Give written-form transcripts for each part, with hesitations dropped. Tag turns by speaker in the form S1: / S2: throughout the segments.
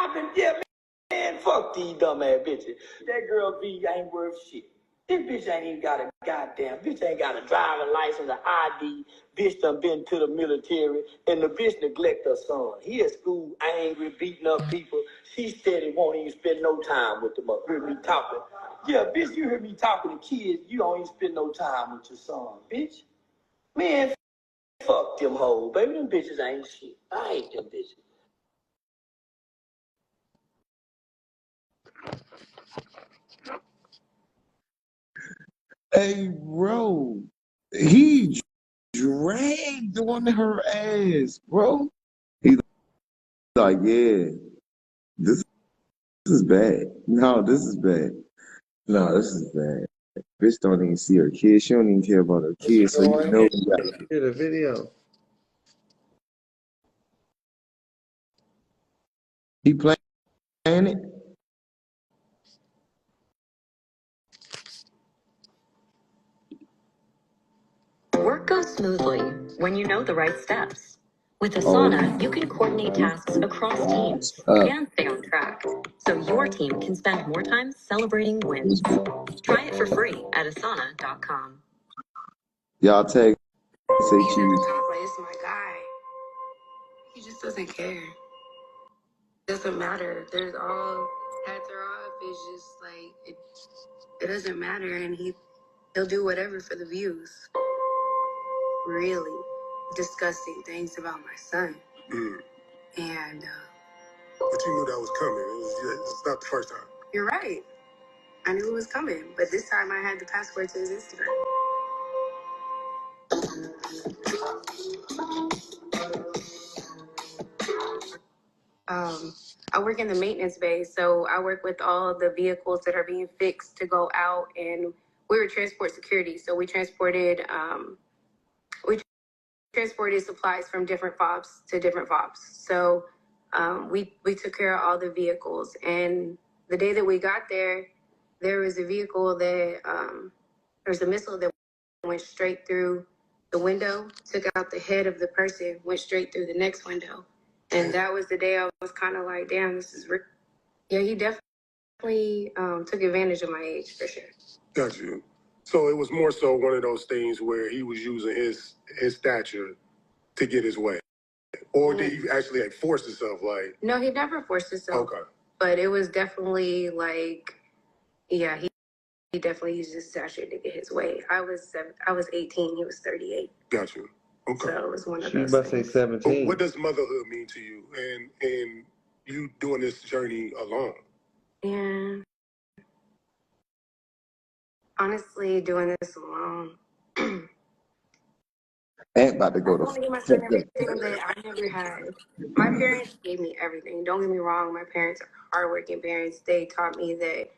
S1: popping. Yeah, man, fuck these dumb ass bitches. That girl B ain't worth shit. This bitch ain't even got a goddamn, bitch ain't got a driving license, an ID. Bitch done been to the military, and the bitch neglect her son. He at school angry, beating up people. She steady won't even spend no time with them up. Hear me talking. Yeah, bitch, you hear me talking to kids, you don't even spend no time with your son, bitch. Man, fuck them hoes, baby. Them bitches ain't shit. I hate them bitches.
S2: Hey, bro, he dragged on her ass, bro. He's like, yeah, this is bad. No, this is bad. No, this is bad. Bitch don't even see her kids. She don't even care about her kids, so you know you got to
S3: hear the video.
S2: He playing it?
S4: Work goes smoothly when you know the right steps. With Asana, you can coordinate tasks across teams and stay on track, so your team can spend more time celebrating wins. Try it for free at asana.com.
S2: Y'all take say cheese.
S5: It's my guy. He just doesn't care. It doesn't matter. There's all hats are off. It's just like it doesn't matter, and he'll do whatever for the views. Really disgusting things about my son. And
S6: but you knew that was coming. It's not the first time.
S5: You're right. I knew it was coming, but this time I had the password to his Instagram. I work in the maintenance bay, so I work with all the vehicles that are being fixed to go out, and we were transport security, so we transported supplies from different fobs to different fobs. So we took care of all the vehicles, and the day that we got there, there was a vehicle that there's a missile that went straight through the window, took out the head of the person, went straight through the next window. And that was the day I was kind of like, damn, this is yeah, he definitely took advantage of my age for sure.
S6: Got you. So it was more so one of those things where he was using his stature to get his way. Or did he actually like force himself? Like, no,
S5: he never forced himself.
S6: Okay.
S5: But it was definitely like, yeah, he definitely used his stature to get his way. I was 18, he was 38.
S6: Got you. Okay.
S5: So it was one of
S3: She
S5: those
S3: must say
S5: things.
S3: 17.
S6: What does motherhood mean to you, and you doing this journey alone?
S5: And honestly, doing this alone.
S2: Ain't about to go to.
S5: I want to give my son everything that I never had. My parents gave me everything. Don't get me wrong. My parents are hardworking parents. They taught me that,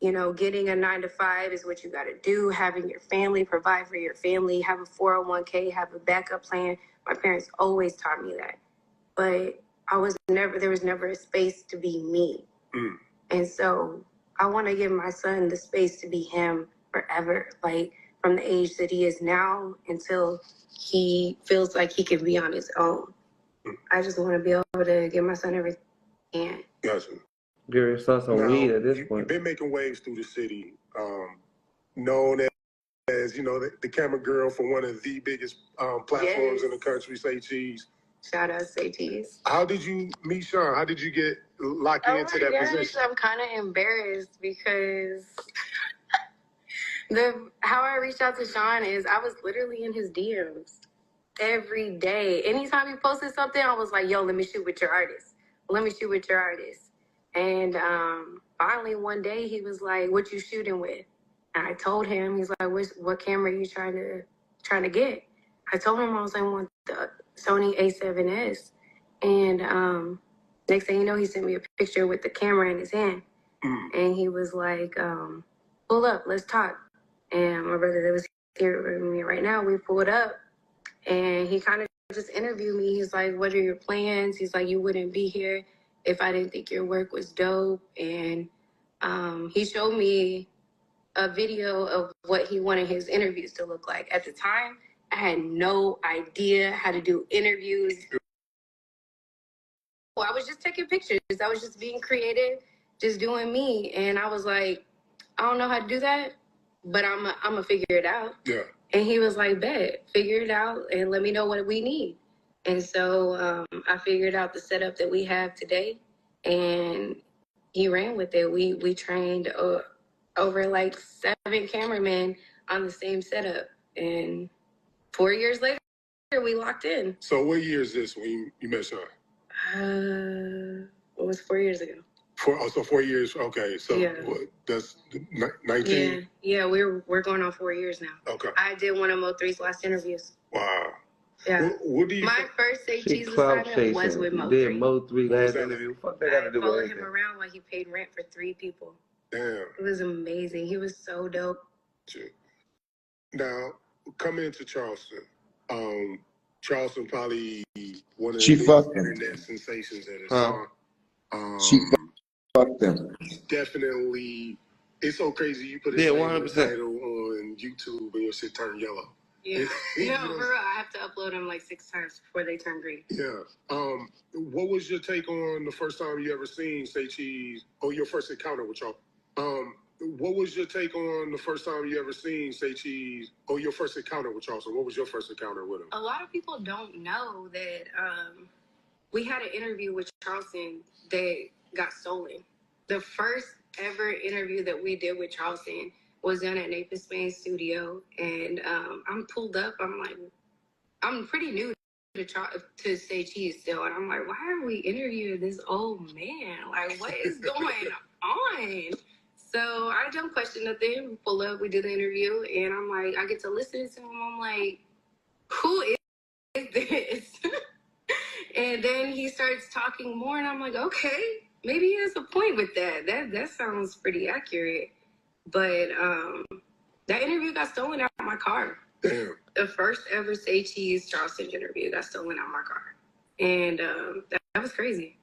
S5: you know, getting a 9-to-5 is what you got to do. Having your family, provide for your family, have a 401k, have a backup plan. My parents always taught me that. But there was never a space to be me. And so I want to give my son the space to be him forever. Like from the age that he is now until he feels like he can be on his own. I just want to be able to give my son everything.
S6: Gotcha.
S3: Give your son some weed at this point.
S6: You've been making waves through the city, known as, you know, the camera girl for one of the biggest platforms in the country, Say Cheese.
S5: Shout out Say Cheese.
S6: How did you meet Sean? How did you get locked into that position?
S5: I'm kind of embarrassed because how I reached out to Sean is I was literally in his DMs every day. Anytime he posted something, I was like, yo, let me shoot with your artist. Let me shoot with your artist. And finally one day he was like, what you shooting with? And I told him, he's like, what camera are you trying to get? I told him I was like, I want the Sony A7S. And next thing you know, he sent me a picture with the camera in his hand. And he was like, pull up, let's talk. And my brother that was here with me right now, we pulled up. And he kind of just interviewed me. He's like, what are your plans? He's like, you wouldn't be here if I didn't think your work was dope. And he showed me a video of what he wanted his interviews to look like. At the time, I had no idea how to do interviews. I was just taking pictures. I was just being creative, just doing me. And I was like, I don't know how to do that, but I'm going to figure it out.
S6: Yeah.
S5: And he was like, bet, figure it out and let me know what we need. And so I figured out the setup that we have today, and he ran with it. We trained over like 7 cameramen on the same setup. And 4 years later, we locked in.
S6: So what year is this when you met Sean?
S5: It was 4 years ago.
S6: So 4 years. Okay, so
S5: yeah.
S6: That's 19.
S5: Yeah, we're going on 4 years now.
S6: Okay.
S5: I did one of Mo3's last interviews.
S6: Wow.
S5: Yeah.
S6: What do you?
S5: My first
S3: She
S5: SaycheeseTV
S3: clout
S5: assignment was
S3: chasing.
S5: with
S3: You
S5: Mo3.
S3: did Mo3 last
S6: that
S3: interview. Fuck that got to do with
S5: I followed
S3: anything.
S5: him around while he paid rent for 3 people.
S6: Damn.
S5: It was amazing. He was so dope.
S6: Now, coming into Charleston, Charleston probably one of
S2: She
S6: the
S2: fucked him.
S6: internet sensations at his
S3: Huh.
S6: time.
S2: She fucked them.
S6: Definitely, it's so crazy. You put a
S3: Yeah,
S6: title
S3: 100%.
S6: on YouTube and your shit turn yellow.
S5: Yeah. No, for real. I have to upload them like 6 times before they turn green.
S6: Yeah. What was your take on the first time you ever seen Say Cheese, or your first encounter with y'all? What was your take on the first time you ever seen Say Cheese, or your first encounter with Charleston? What was your first encounter with him?
S5: A lot of people don't know that we had an interview with Charleston that got stolen. The first ever interview that we did with Charleston was done at Nathan Spain's studio, and I'm pulled up. I'm like, I'm pretty new to Say Cheese still, and I'm like, why are we interviewing this old man? Like, what is going on? So I don't question nothing. We pull up, we do the interview, and I'm like, I get to listen to him. I'm like, who is this? And then he starts talking more, and I'm like, okay, maybe he has a point with that. That sounds pretty accurate. But that interview got stolen out of my car.
S6: Damn.
S5: The first ever Say Cheese Charleston interview got stolen out of my car. And that was crazy.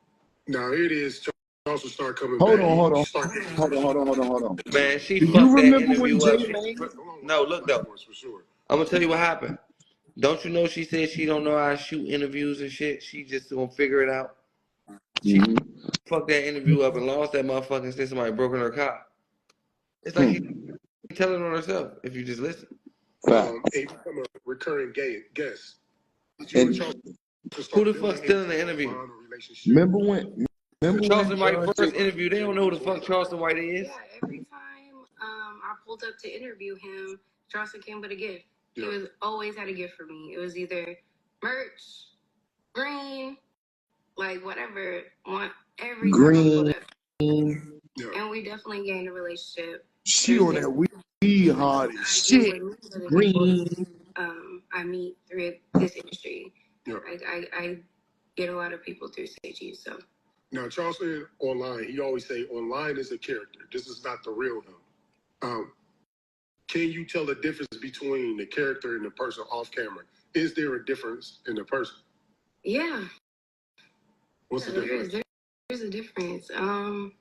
S6: Now here it is. Charleston start coming
S2: Hold
S6: back.
S2: on.
S6: Hold on.
S3: Man, she
S2: Do
S3: fucked
S2: you
S3: that
S2: remember when
S3: interview up.
S2: Jay Lane?
S3: No, look though.
S6: For sure.
S3: I'm gonna tell you what happened. Don't you know she said she don't know how to shoot interviews and shit? She just gonna figure it out. She fucked that interview up and lost that motherfucking since somebody broke in her car. It's like she telling on herself if you just listen.
S6: And become a recurring guest.
S2: And
S3: Who the fuck's still in the interview?
S2: remember when
S3: Charleston White
S2: John
S3: first
S2: Jay-
S3: interview, they don't know who the fuck Charleston White is.
S5: Yeah, every time I pulled up to interview him, Charleston came with a gift.
S6: Yeah.
S5: He was always had a gift for me. It was either merch, green, like whatever. Every time I pulled up.
S6: Yeah.
S5: And we definitely gained a relationship.
S2: She on that weed hard as shit. Green.
S5: I meet through this industry.
S6: Yeah.
S5: I get a lot of people through Say Cheese, so.
S6: Now, Charleston online, he always say online is a character. This is not the real him. Can you tell the difference between the character and the person off camera? Is there a difference in the person?
S5: Yeah.
S6: What's the difference?
S5: There's a difference. On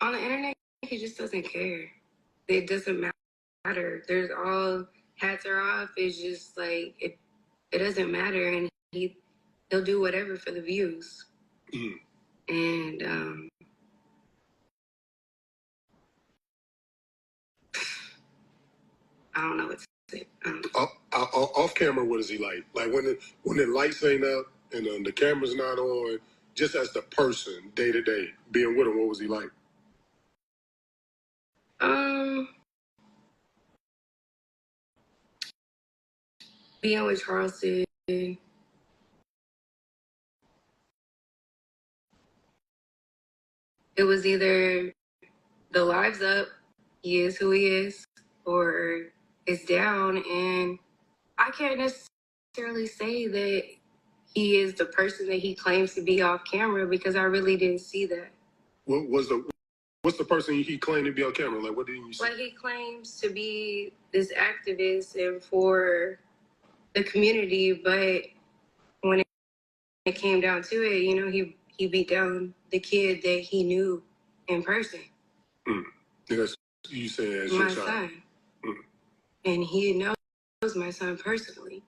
S5: the internet, he just doesn't care. It doesn't matter. There's all hats are off. It's just like it doesn't matter, and he'll do whatever for the views. And I don't know what to say.
S6: Off camera, what is he like? Like when the lights ain't up and the camera's not on, just as the person, day to day, being with him, what was he like?
S5: Being with Charleston, it was either the live's up, he is who he is, or it's down, and I can't necessarily say that he is the person that he claims to be off camera because I really didn't see that.
S6: What's the person he claimed to be on camera? Like, what didn't you see?
S5: Like, he claims to be this activist and for the community, but when it came down to it, you know, he beat down the kid that he knew in person.
S6: Yes, you said as
S5: my
S6: your son.
S5: And he knows my son personally.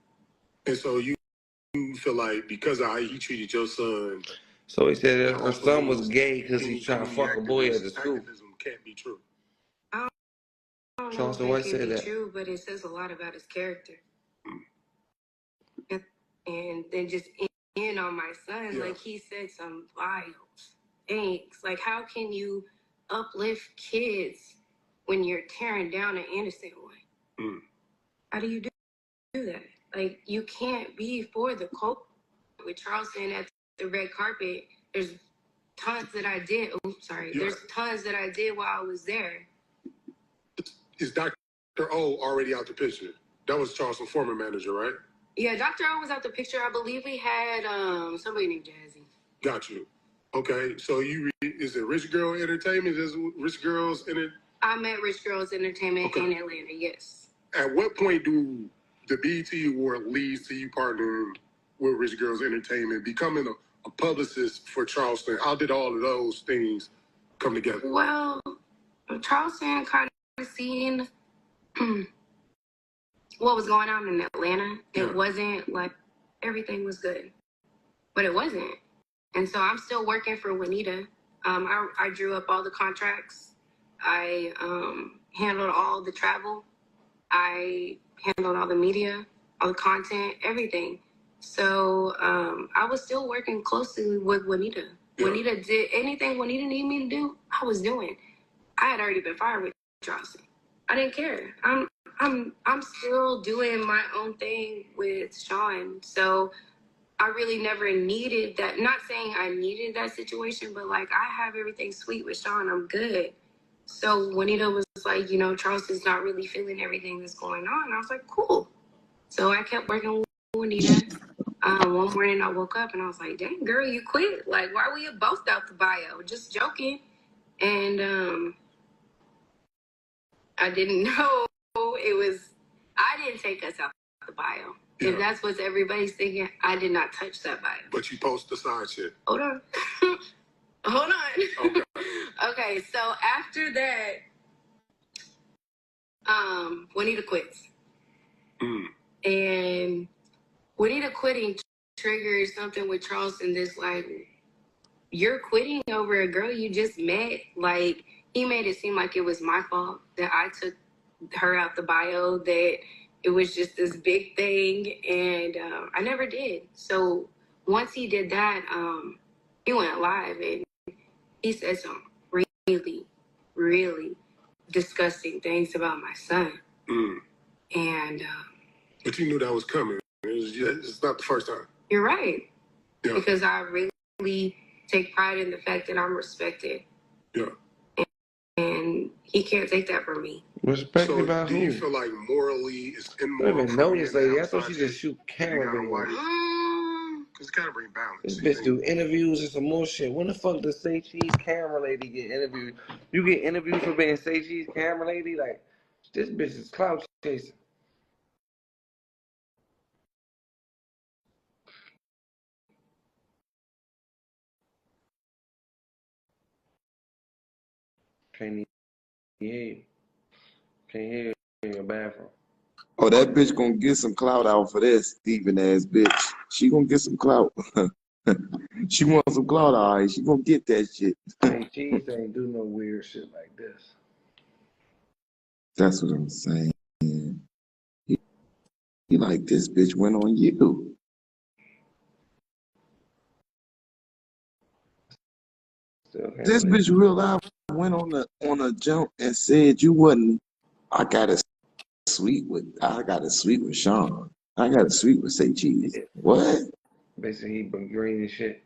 S6: And so you you feel like because of how he treated your son,
S3: So he said her son was gay because he's trying to fuck a boy at the school.
S6: activism can't be true.
S5: I don't know
S3: Charleston
S5: if
S3: White
S5: it can
S3: said
S5: be
S3: that.
S5: true, but it says a lot about his character. And then just in on my son, like he said some vile things. Like, how can you uplift kids when you're tearing down an innocent one? How do you do that? Like, you can't be for the culprit. With Charleston at the red carpet, there's tons that I did. Oh, sorry. There's tons that I did while I was there.
S6: Is Dr. O already out the picture? That was Charleston's former manager, right?
S5: Yeah, Dr. O was out the picture. I believe we had somebody named Jazzy.
S6: Got you. Okay, so is it Rich Girl Entertainment? Is Rich Girls in it?
S5: I met Rich Girls Entertainment in Atlanta, yes.
S6: At what point do the BET Award leads to you partnering with Rich Girls Entertainment, becoming a publicist for Charleston? How did all of those things come together?
S5: Well, Charleston kind of seen what was going on in Atlanta. It wasn't like everything was good, but it wasn't. And so I'm still working for Juanita. I drew up all the contracts. I handled all the travel. I handled all the media, all the content, everything. So I was still working closely with Juanita. Juanita did anything Juanita needed me to do, I was doing. I had already been fired with Charleston. I didn't care. I'm still doing my own thing with Sean. So I really never needed that. Not saying I needed that situation, but like, I have everything sweet with Sean. I'm good. So Juanita was like, Charleston's not really feeling everything that's going on. I was like, cool. So I kept working with Juanita. One morning I woke up and I was like, dang, girl, you quit. Like, why were you both out the bio? Just joking. And I didn't know I didn't take us out the bio. If that's what everybody's thinking, I did not touch that bio.
S6: But you post the side shit.
S5: Hold on. Hold on. Okay. Okay, so after that, Juanita quits. And Juanita quitting triggers something with Charleston that's like, you're quitting over a girl you just met? Like, he made it seem like it was my fault that I took her out the bio, that it was just this big thing, and I never did. So once he did that, he went live and he said some really, really disgusting things about my son. And
S6: but you knew that was coming. It's not the first time.
S5: You're right. Yeah. Because I really take pride in the fact that I'm respected.
S6: Yeah.
S5: And he can't take that from me.
S3: Respected
S6: so
S3: by
S6: do
S3: who?
S6: You feel like morally it's immoral?
S3: I didn't even know this lady. I thought she just shoot camera videos.
S6: Because it kind of bring balance.
S3: This bitch do interviews and some more shit. When the fuck does Say Cheese camera lady get interviewed? You get interviewed for being Say Cheese camera lady? Like, this bitch is clout chasing. Can't even hear you. Can't hear you in your bathroom.
S2: Oh, that bitch gonna get some clout out for that Steven ass bitch. She gonna get some clout. She wants some clout, all right. She gonna get that shit.
S3: Say Cheese ain't do no weird shit like this.
S2: That's what I'm saying. He like, this bitch went on you. This bitch real life went on a jump and said you wasn't. I got a suite with Sean. I got a suite with Say Cheese. What?
S3: Basically, he been green and shit.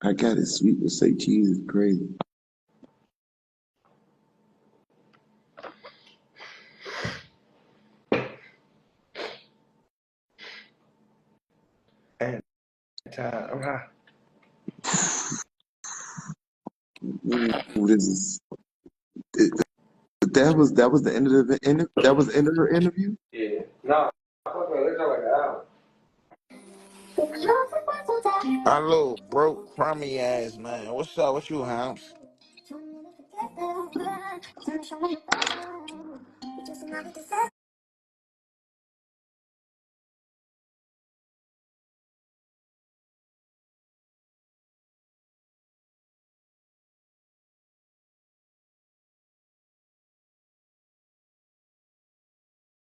S2: I got a suite with Say Cheese is crazy.
S3: And I'm high.
S2: Ooh, this is. That was the end of her interview.
S3: Yeah. No. Let's go like an hour.
S7: My little broke, crummy ass man. What's up with you, Humps?